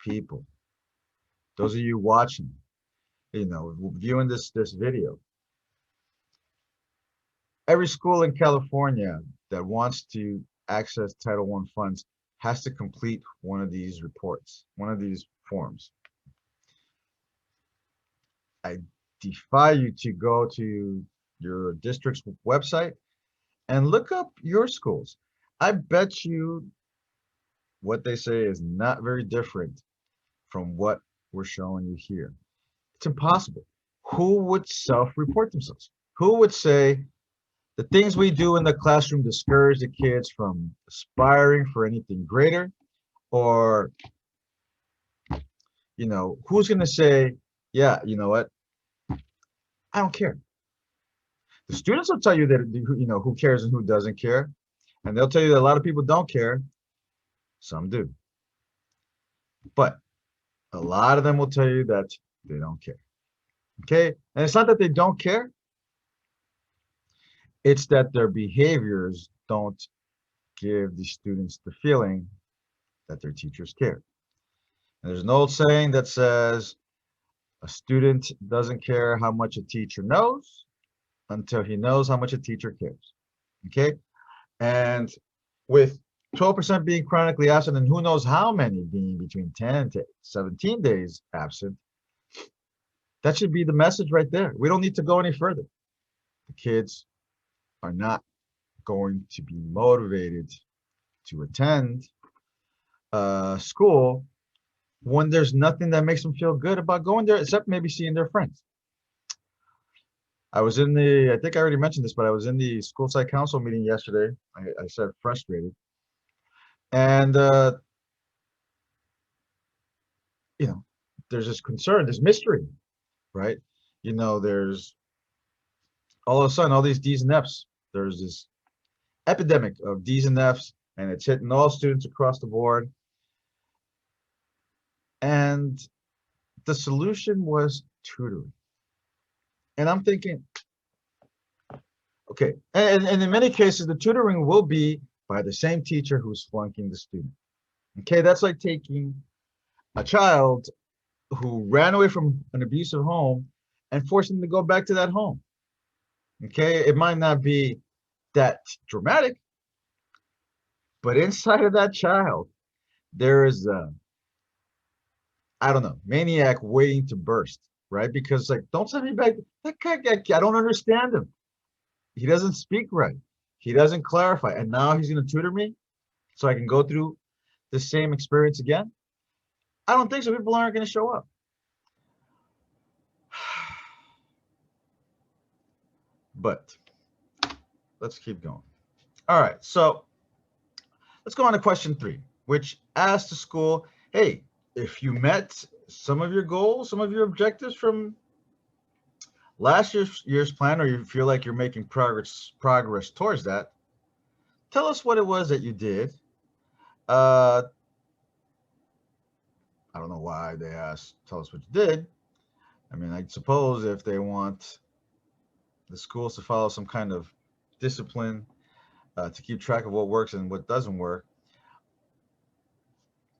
people, those of you watching, viewing this video, every school in California that wants to access Title I funds has to complete one of these reports, one of these forms. I defy you to go to your district's website and look up your schools. I bet you what they say is not very different from what we're showing you here. It's impossible. Who would self-report themselves? Who would say the things we do in the classroom discourage the kids from aspiring for anything greater? Or, who's going to say, yeah, you know what? I don't care. The students will tell you that, who cares and who doesn't care. And they'll tell you that a lot of people don't care. Some do. But a lot of them will tell you that they don't care. Okay? And it's not that they don't care. It's that their behaviors don't give the students the feeling that their teachers care. And there's an old saying that says, a student doesn't care how much a teacher knows until he knows how much a teacher cares. Okay? And with 12% being chronically absent, and who knows how many being between 10 to 17 days absent, that should be the message right there. We don't need to go any further. The kids are not going to be motivated to attend school when there's nothing that makes them feel good about going there, except maybe seeing their friends. I think I already mentioned this, but I was in the school site council meeting yesterday. I said frustrated. And, there's this concern, this mystery, right? There's all of a sudden all these D's and F's. There's this epidemic of D's and F's, and it's hitting all students across the board. And the solution was tutoring. And I'm thinking, okay, and in many cases, the tutoring will be by the same teacher who's flunking the student. Okay, that's like taking a child who ran away from an abusive home and forcing them to go back to that home. Okay, it might not be that dramatic, but inside of that child, there is I don't know, maniac waiting to burst, right? Because like, don't send me back. That guy, I don't understand him. He doesn't speak right. He doesn't clarify. And now he's going to tutor me so I can go through the same experience again? I don't think so. People aren't going to show up. But let's keep going. All right, so let's go on to question 3, which asks the school, hey, if you met some of your goals, some of your objectives from last year's plan, or you feel like you're making progress towards that, tell us what it was that you did. I don't know why they asked, tell us what you did. I mean, I suppose if they want the schools to follow some kind of discipline to keep track of what works and what doesn't work,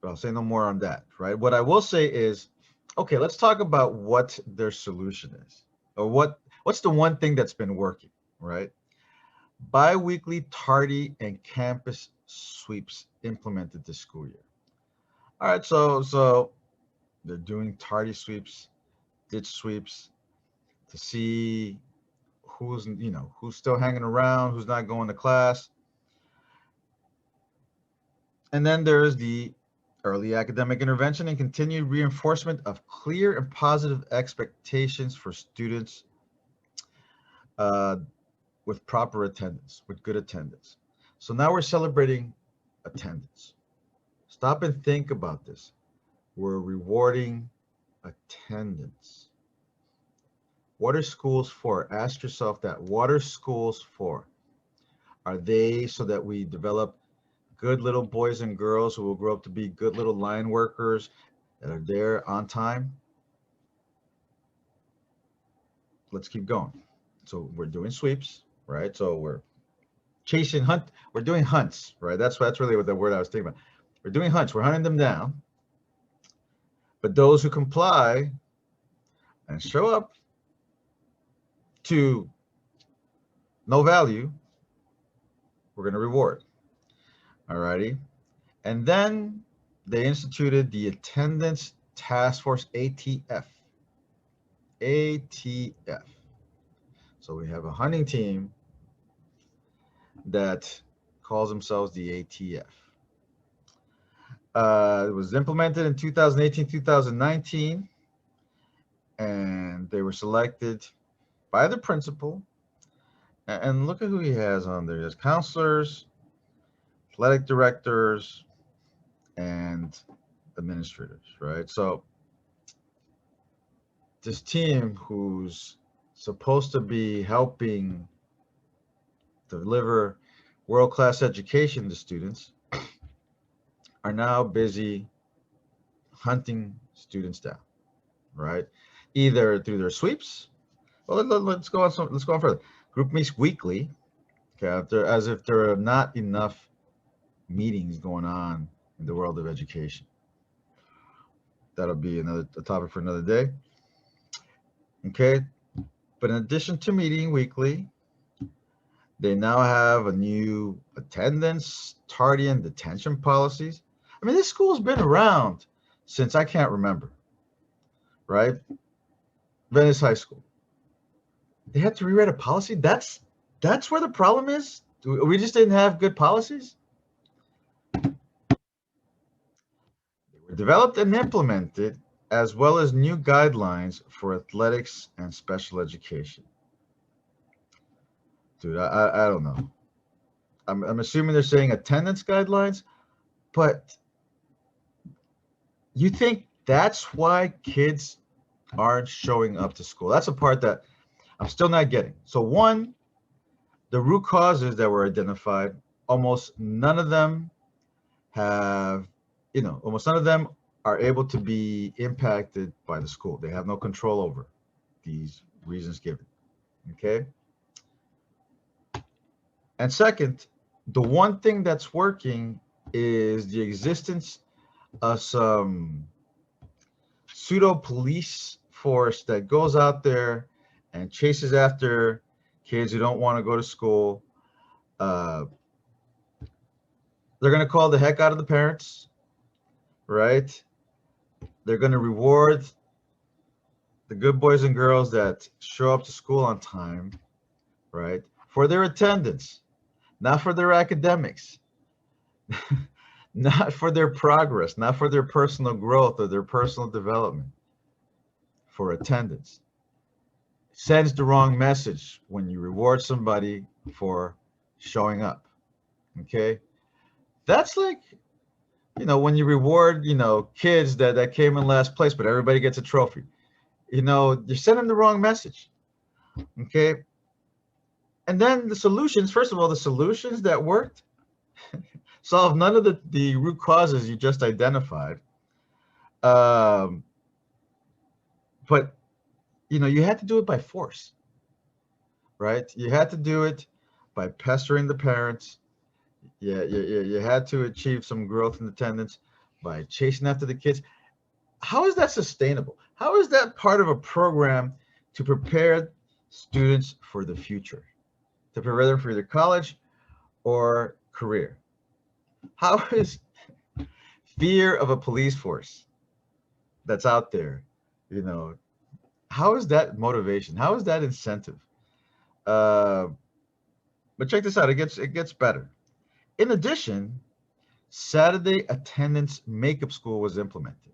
but I'll say no more on that, right? What I will say is, okay, let's talk about what their solution is, or what's the one thing that's been working, right? Bi-weekly tardy and campus sweeps implemented this school year. All right, so they're doing tardy sweeps, ditch sweeps to see who's still hanging around, who's not going to class. And then there's the early academic intervention and continued reinforcement of clear and positive expectations for students with proper attendance, with good attendance. So now we're celebrating attendance. Stop and think about this. We're rewarding attendance. What are schools for? Ask yourself that. What are schools for? Are they so that we develop good little boys and girls who will grow up to be good little line workers that are there on time? Let's keep going. So we're doing sweeps, right? So we're we're doing hunts, right? That's really what the word I was thinking about. We're doing hunts. We're hunting them down. But those who comply and show up to no value, we're going to reward. Alrighty. And then they instituted the Attendance Task Force, ATF. ATF. So we have a hunting team that calls themselves the ATF. It was implemented in 2018, 2019, and they were selected by the principal. And look at who he has on there. There's counselors, athletic directors, and administrators, right? So this team who's supposed to be helping deliver world-class education to students are now busy hunting students down, right? Either through their sweeps. Well, let's go on. Let's go on further. Group meets weekly. Okay, as if there are not enough meetings going on in the world of education. That'll be a topic for another day. Okay, but in addition to meeting weekly, they now have a new attendance, tardy, and detention policies. I mean, this school's been around since I can't remember, right? Venice High School. They had to rewrite a policy. That's where the problem is. We just didn't have good policies. They were developed and implemented, as well as new guidelines for athletics and special education. Dude, I don't know. I'm assuming they're saying attendance guidelines, but you think that's why kids aren't showing up to school? That's a part that I'm still not getting. So one, the root causes that were identified, almost none of them have, almost none of them are able to be impacted by the school. They have no control over these reasons given, okay? And second, the one thing that's working is the existence of some pseudo police force that goes out there and chases after kids who don't want to go to school. They're going to call the heck out of the parents, right? They're going to reward the good boys and girls that show up to school on time, right? For their attendance, not for their academics, not for their progress, not for their personal growth or their personal development, for attendance. Sends the wrong message when you reward somebody for showing up, okay? That's like, when you reward, kids that came in last place, but everybody gets a trophy. You're sending the wrong message, okay? And then the solutions, first of all, the solutions that worked solve none of the root causes you just identified. But, you had to do it by force, right? You had to do it by pestering the parents. Yeah, you had to achieve some growth in attendance by chasing after the kids. How is that sustainable? How is that part of a program to prepare students for the future, to prepare them for either college or career? How is fear of a police force that's out there, how is that motivation? How is that incentive? But check this out. It gets better. In addition, Saturday attendance makeup school was implemented.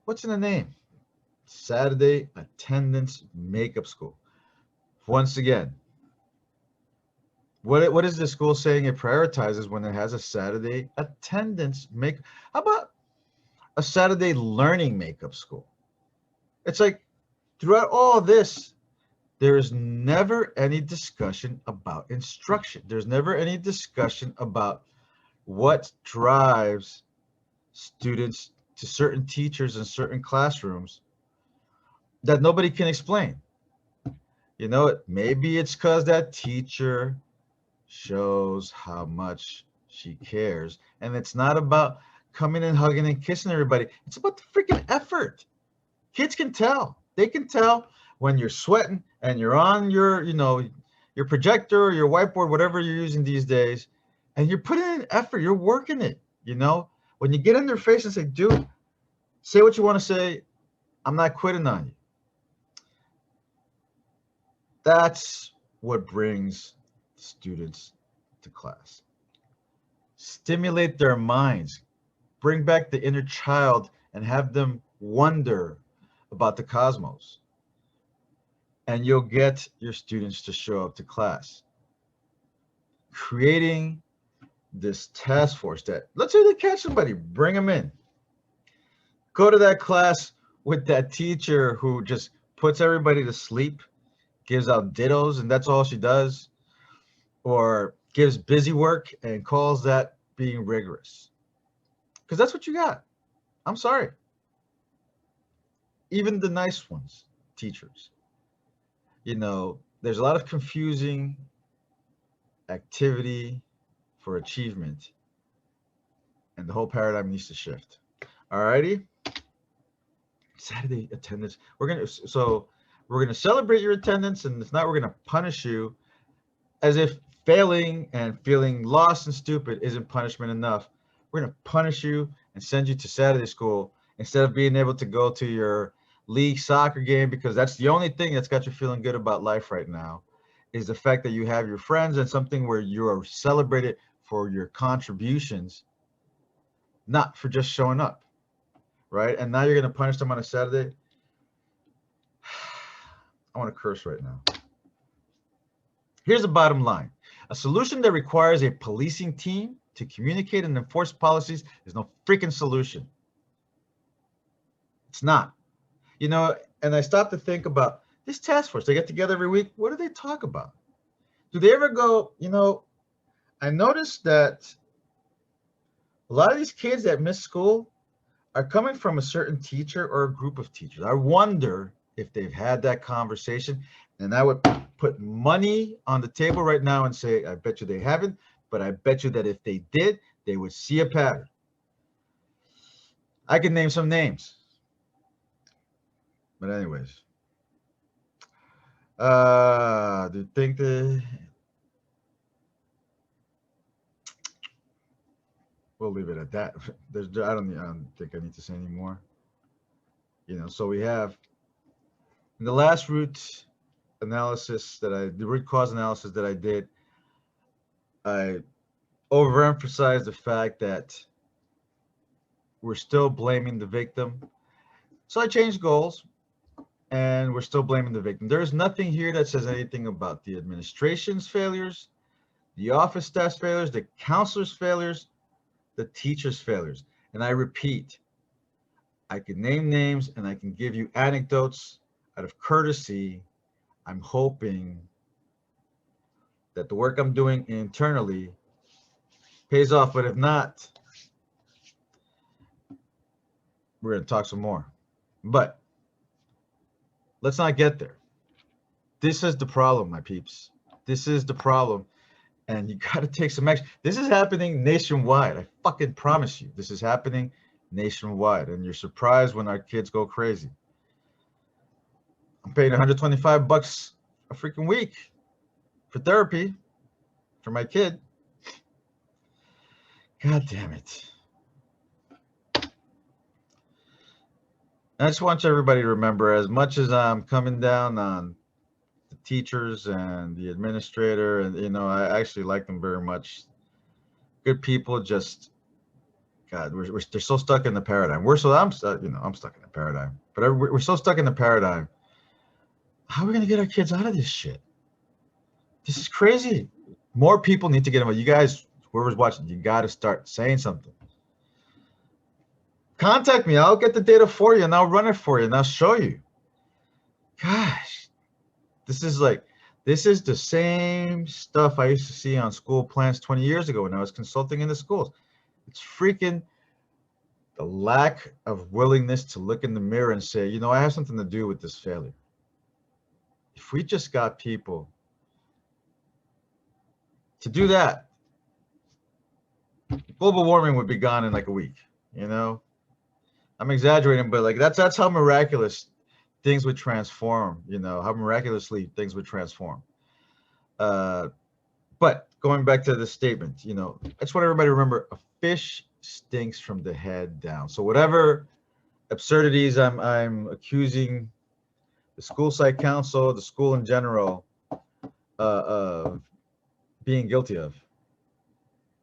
What's in the name? Saturday attendance makeup school. Once again, what is the school saying it prioritizes when it has a Saturday attendance make? How about a Saturday learning makeup school? It's like throughout all this, there is never any discussion about instruction. There's never any discussion about what drives students to certain teachers in certain classrooms that nobody can explain. Maybe it's because that teacher shows how much she cares. And it's not about coming in, hugging and kissing everybody. It's about the freaking effort. Kids can tell. They can tell when you're sweating and you're on your, your projector or your whiteboard, whatever you're using these days, and you're putting in effort. You're working it. When you get in their face and say, dude, say what you want to say. I'm not quitting on you. That's what brings students to class. Stimulate their minds. Bring back the inner child and have them wonder about the cosmos. And you'll get your students to show up to class. Creating this task force that, let's say they catch somebody, bring them in. Go to that class with that teacher who just puts everybody to sleep, gives out dittos, and that's all she does, or gives busy work and calls that being rigorous. Because that's what you got. I'm sorry. Even the nice ones, teachers. There's a lot of confusing activity for achievement, and the whole paradigm needs to shift. All righty. Saturday attendance. We're gonna celebrate your attendance, and if not, we're gonna punish you, as if failing and feeling lost and stupid isn't punishment enough. We're gonna punish you and send you to Saturday school instead of being able to go to your league soccer game, because that's the only thing that's got you feeling good about life right now, is the fact that you have your friends and something where you are celebrated for your contributions, not for just showing up, right? And now you're going to punish them on a Saturday. I want to curse right now. Here's the bottom line. A solution that requires a policing team to communicate and enforce policies is no freaking solution. It's not. And I stopped to think about this task force. They get together every week. What do they talk about? Do they ever go, I noticed that a lot of these kids that miss school are coming from a certain teacher or a group of teachers. I wonder if they've had that conversation, and I would put money on the table right now and say, I bet you they haven't, but I bet you that if they did, they would see a pattern. I can name some names. But anyways, do you think we'll leave it at that. I don't think I need to say any more. So we have in the last root analysis the root cause analysis that I did, I overemphasized the fact that we're still blaming the victim. So I changed goals, and we're still blaming the victim. There's nothing here that says anything about the administration's failures, the office staff's failures, the counselor's failures, the teacher's failures. And I repeat, I can name names and I can give you anecdotes out of courtesy. I'm hoping that the work I'm doing internally pays off, but if not, we're going to talk some more. But let's not get there. This is the problem, my peeps. This is the problem. And you got to take some action. This is happening nationwide. I fucking promise you. This is happening nationwide. And you're surprised when our kids go crazy. I'm paying $125 a freaking week for therapy for my kid. God damn it. I just want everybody to remember, as much as I'm coming down on the teachers and the administrator, and I actually like them very much. Good people, just God, they're so stuck in the paradigm. I'm stuck in the paradigm, but we're so stuck in the paradigm. How are we gonna get our kids out of this shit? This is crazy. More people need to get involved. You guys, whoever's watching, you got to start saying something. Contact me. I'll get the data for you, and I'll run it for you, and I'll show you. Gosh, this is the same stuff I used to see on school plans 20 years ago when I was consulting in the schools. It's freaking the lack of willingness to look in the mirror and say, I have something to do with this failure. If we just got people to do that, global warming would be gone in like a week. You know, I'm exaggerating, but like that's how miraculous things would transform. You know, how miraculously things would transform. Uh, but going back to the statement, you know, I just want everybody to remember: a fish stinks from the head down. So whatever absurdities I'm accusing the school site council, the school in general, of being guilty of,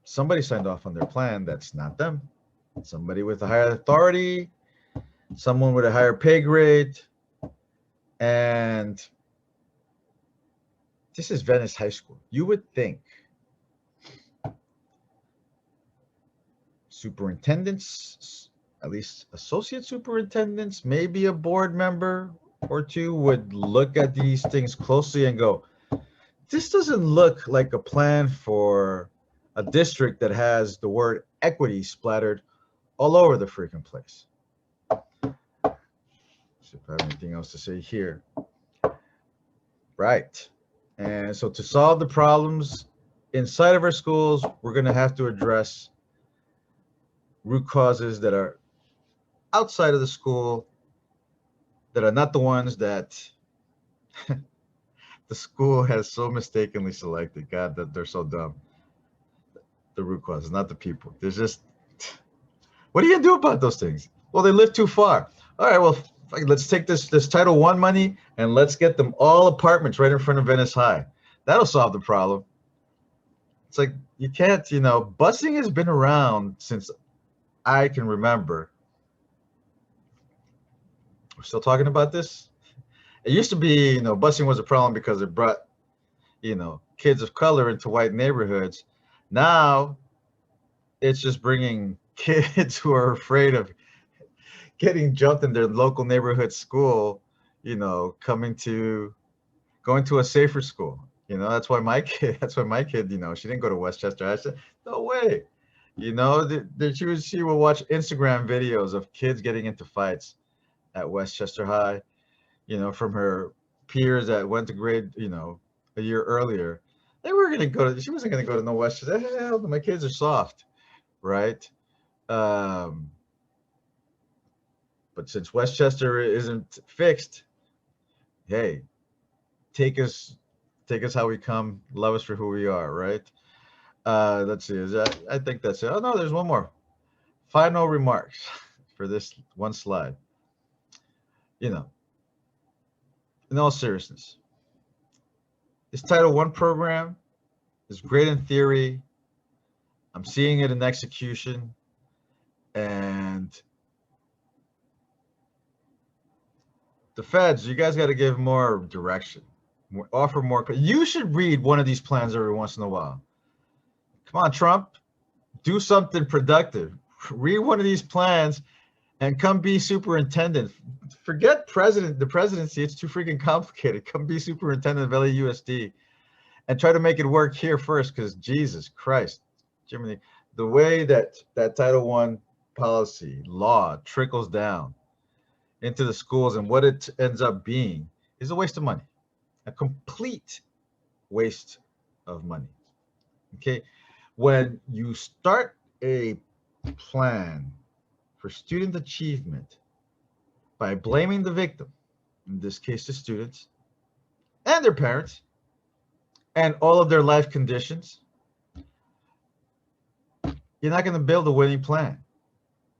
somebody signed off on their plan. That's not them. Somebody with a higher authority, someone with a higher pay grade, and this is Venice High School. You would think superintendents, at least associate superintendents, maybe a board member or two would look at these things closely and go, this doesn't look like a plan for a district that has the word equity splattered all over the freaking place. See if I have anything else to say here. Right. And so to solve the problems inside of our schools, we're going to have to address root causes that are outside of the school, that are not the ones that the school has so mistakenly selected. God, that they're so dumb. The root causes, not the people. There's just, what are you gonna do about those things? Well, they live too far. All right, well, let's take this Title I money and let's get them all apartments right in front of Venice High. That'll solve the problem. It's like you can't, you know, busing has been around since I can remember. We're still talking about this. It used to be, you know, busing was a problem because it brought, you know, kids of color into white neighborhoods. Now it's just bringing kids who are afraid of getting jumped in their local neighborhood school, you know, going to a safer school. You know, that's why my kid, you know, she didn't go to Westchester. I said, no way. You know, she will watch Instagram videos of kids getting into fights at Westchester High, you know, from her peers that went to grade, you know, a year earlier. She wasn't going to go to no Westchester. Hell, my kids are soft, right? Um, but since Westchester isn't fixed, hey, take us, take us how we come, love us for who we are, right? Let's see. I think that's it. Oh no, there's one more. Final remarks for this one slide. You know, in all seriousness, this Title I program is great in theory. I'm seeing it in execution, and the feds, you guys got to give more direction, offer more. You should read one of these plans every once in a while. Come on, Trump, do something productive. Read one of these plans and come be superintendent. Forget the presidency. It's too freaking complicated. Come be superintendent of LAUSD and try to make it work here first, because Jesus Christ, Jiminy, the way that Title I policy law trickles down into the schools and what it ends up being is a waste of money, a complete waste of money. Okay, when you start a plan for student achievement by blaming the victim, in this case the students and their parents and all of their life conditions, you're not going to build a winning plan.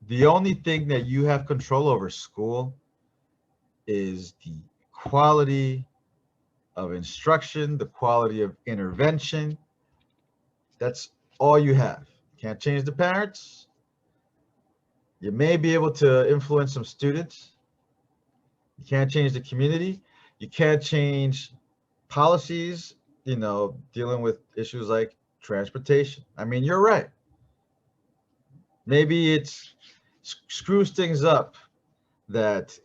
The only thing that you have control over, school, is the quality of instruction, the quality of intervention. That's all you have. Can't change the parents. You may be able to influence some students. You can't change the community. You can't change policies, you know, dealing with issues like transportation. I mean, you're right. Maybe it's screws things up that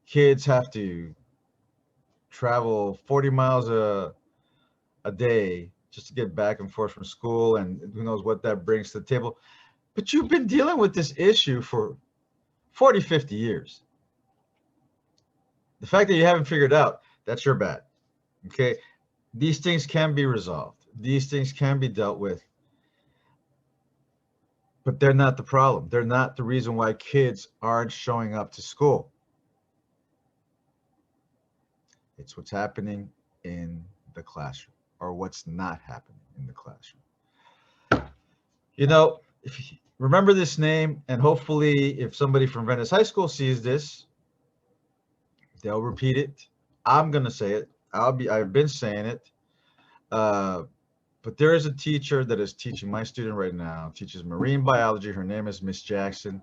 kids have to travel 40 miles a day just to get back and forth from school, and who knows what that brings to the table. But you've been dealing with this issue for 40, 50 years. The fact that you haven't figured out, that's your bad. Okay? These things can be resolved. These things can be dealt with. But they're not the problem. They're not the reason why kids aren't showing up to school. It's what's happening in the classroom or what's not happening in the classroom. You know, if you remember this name, and hopefully if somebody from Venice High School sees this, they'll repeat it. I'm gonna say it. I've been saying it. Uh, but there is a teacher that is teaching my student right now, teaches marine biology. Her name is Miss Jackson.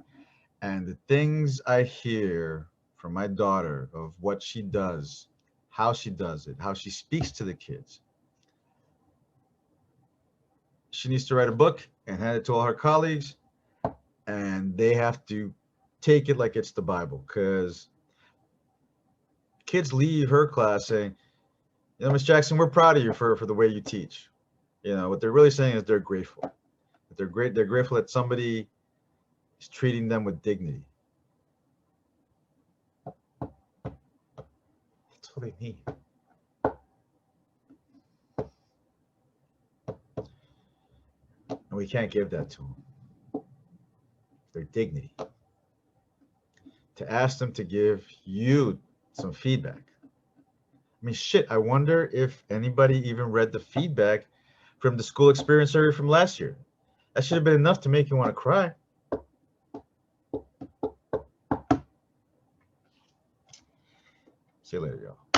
And the things I hear from my daughter of what she does, how she does it, how she speaks to the kids. She needs to write a book and hand it to all her colleagues, and they have to take it like it's the Bible, because kids leave her class saying, you know, Miss Jackson, we're proud of you for the way you teach. You know, what they're really saying is they're grateful. That they're grateful that somebody is treating them with dignity. That's what they need. And we can't give that to them. Their dignity. To ask them to give you some feedback. I mean, shit, I wonder if anybody even read the feedback from the school experience survey from last year. That should have been enough to make you want to cry. See you later, y'all.